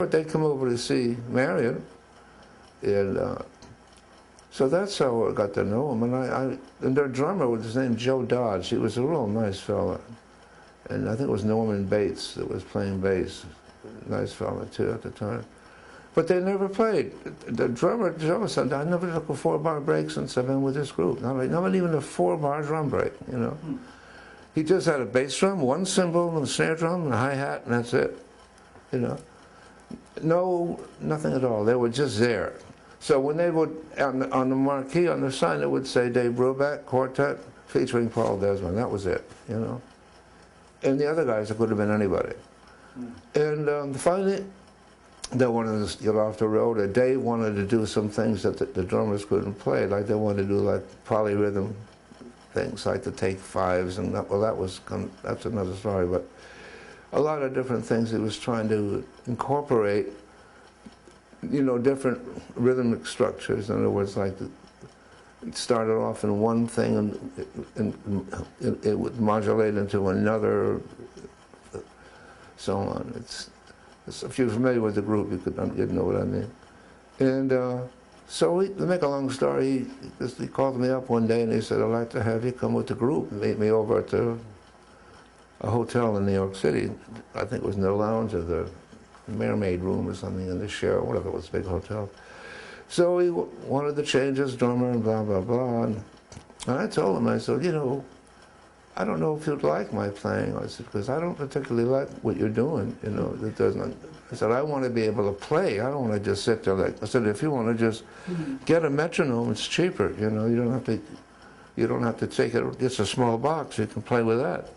they'd come over to see Marion, and so that's how I got to know him. And their drummer was named Joe Dodge. He was a real nice fella, and I think it was Norman Bates that was playing bass. Nice fella too at the time. But they never played. The drummer Joe said, "I never took a 4-bar break since I've been with this group. Not even a 4-bar drum break, you know." He just had a bass drum, one cymbal, and a snare drum, and a hi-hat, and that's it, you know. No, nothing at all. They were just there. So when they would, on the marquee, on the sign, it would say Dave Brubeck, Quartet, featuring Paul Desmond. That was it, you know. And the other guys, it could have been anybody. And finally, they wanted to get off the road. Or Dave wanted to do some things that the drummers couldn't play, like they wanted to do like polyrhythm things, like to take fives, and that, well, that's another story. But a lot of different things he was trying to incorporate, you know, different rhythmic structures. In other words, like it started off in one thing and it would modulate into another, so on. If you're familiar with the group, you'd know what I mean. And so to make a long story, he called me up one day and he said, "I'd like to have you come with the group and meet me over at a hotel in New York City." I think it was in the lounge or the Mermaid Room or something in the Sheraton, whatever it was, big hotel. So he wanted to change his drummer and blah, blah, blah. And I told him, I said, "You know, I don't know if you'd like my playing." I said, "Because I don't particularly like what you're doing, you know, it doesn't." I said, "I want to be able to play. I don't want to just sit there like," I said, "if you want to just get a metronome, it's cheaper, you know, you don't have to take it, it's a small box, you can play with that."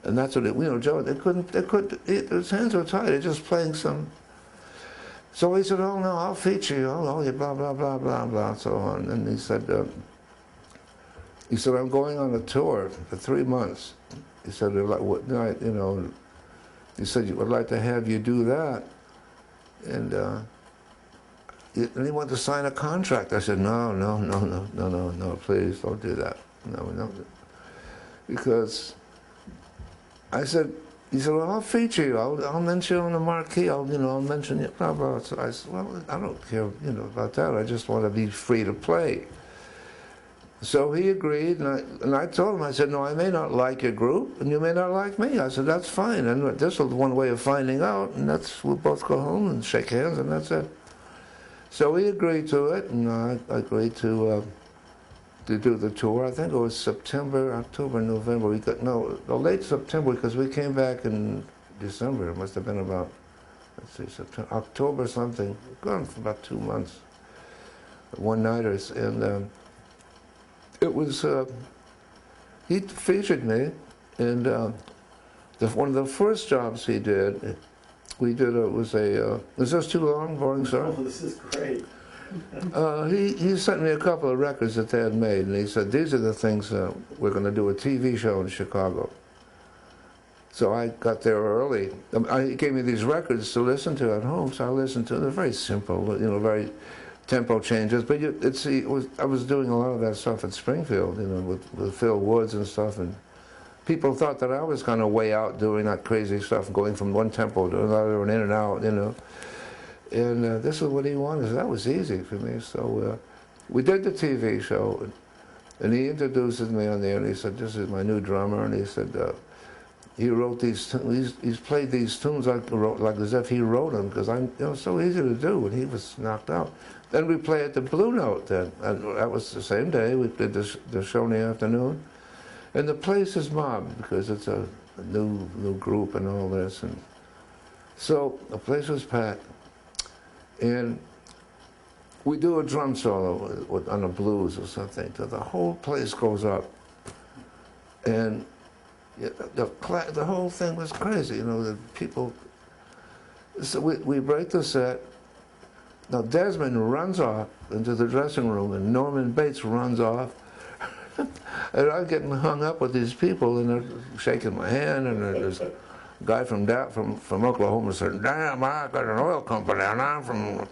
And that's what it, you know, Joe, his hands were tied, they're just playing some. So he said, "Oh no, I'll feature you, oh, you blah, blah, blah, blah, blah," and so on. And he said, "I'm going on a tour for 3 months." He said, "What night, you know," he said, "Would like to have you do that." And he wanted to sign a contract. I said, no, please don't do that. No. Because I said, he said, "Well, I'll feature you. I'll mention you on the marquee. I'll mention you, blah, blah." So I said, "Well, I don't care, you know, about that. I just want to be free to play." So he agreed, and I told him, I said, "No, I may not like your group, and you may not like me." I said, "That's fine, and this is one way of finding out, and we'll both go home and shake hands, and that's it." So he agreed to it, and I agreed to do the tour. I think it was September, October, November. Late September, because we came back in December. It must have been about, let's see, September, October something. Gone for about 2 months, one-nighters, and it was, he featured me, and one of the first jobs he did, is this too long, boring, sir? Oh, this is great. He sent me a couple of records that they had made, and he said, "These are the things, we're going to do a TV show in Chicago." So I got there early. He gave me these records to listen to at home, so I listened to them. They're very simple, you know, very tempo changes, but I was doing a lot of that stuff at Springfield, you know, with Phil Woods and stuff, and people thought that I was kind of way out doing that crazy stuff, going from one tempo to another and in and out, you know. And this is what he wanted, so that was easy for me. So we did the TV show, and he introduces me on there, and he said, "This is my new drummer," and he said, he wrote these, he's played these tunes like as if he wrote them, because it's so easy to do, and he was knocked out. Then we play at the Blue Note then, and that was the same day. We did the show in the afternoon, and the place is mobbed because it's a new group and all this, and so the place was packed, and we do a drum solo on a blues or something, so the whole place goes up, and the whole thing was crazy, you know, the people. So we break the set. Now Desmond runs off into the dressing room, and Norman Bates runs off. And I'm getting hung up with these people, and they're shaking my hand, and there's a guy from Oklahoma said, "Damn, I got an oil company, and I'm from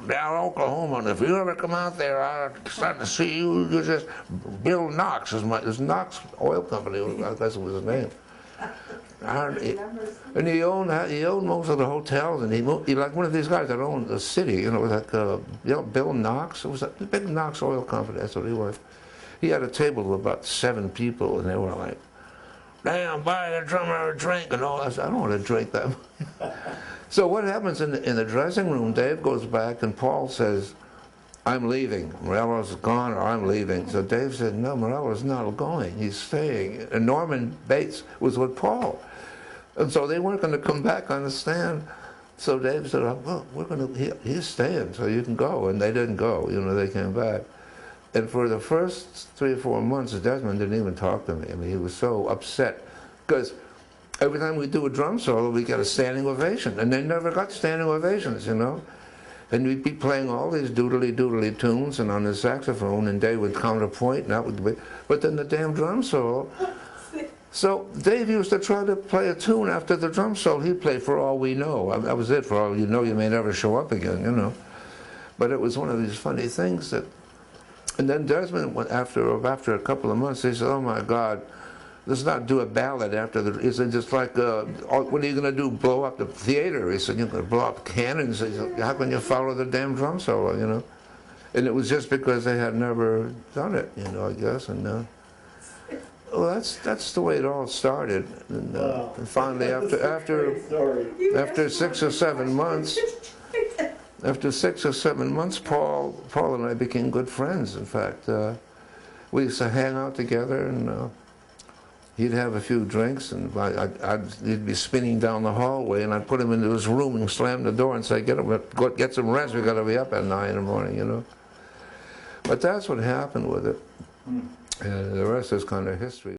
down Oklahoma, and if you ever come out there, I'm starting to see you. You just Bill Knox is Knox Oil Company, I guess it was his name." And he owned most of the hotels, and he like one of these guys that owned the city, you know, like Bill Knox. It was a big Knox Oil Company. That's what he was. He had a table of about 7 people, and they were like, "Damn, buy the drummer a drink," and all. I said, "I don't want to drink that." So what happens in the dressing room? Dave goes back, and Paul says, "I'm leaving. Morello's gone, or I'm leaving." So Dave said, "No, Morello's not going. He's staying." And Norman Bates was with Paul. And so they weren't going to come back on the stand. So Dave said, "Well, he's staying, so you can go." And they didn't go. You know, they came back. And for the first 3 or 4 months, Desmond didn't even talk to me. I mean, he was so upset. Because every time we do a drum solo, we get a standing ovation. And they never got standing ovations, you know. And we'd be playing all these doodly-doodly tunes and on the saxophone, and Dave would counterpoint, and that would be, but then the damn drum solo. So Dave used to try to play a tune after the drum solo. He'd play For All We Know. That was it. For all you know, you may never show up again, you know. But it was one of these funny things that, and then Desmond, after a couple of months, he said, "Oh my God, let's not do a ballad after the," he said, "just like, what are you going to do, blow up the theater?" He said, "You're going to blow up cannons." He said, "How can you follow the damn drum solo, you know?" And it was just because they had never done it, you know, I guess. And well, that's the way it all started. And, wow. and finally, after 6 or 7 months, Paul and I became good friends. In fact, we used to hang out together, and he'd have a few drinks, and he'd be spinning down the hallway, and I'd put him into his room and slam the door and say, "Get some rest. We got to be up at 9 in the morning," you know. But that's what happened with it. And the rest is kind of history.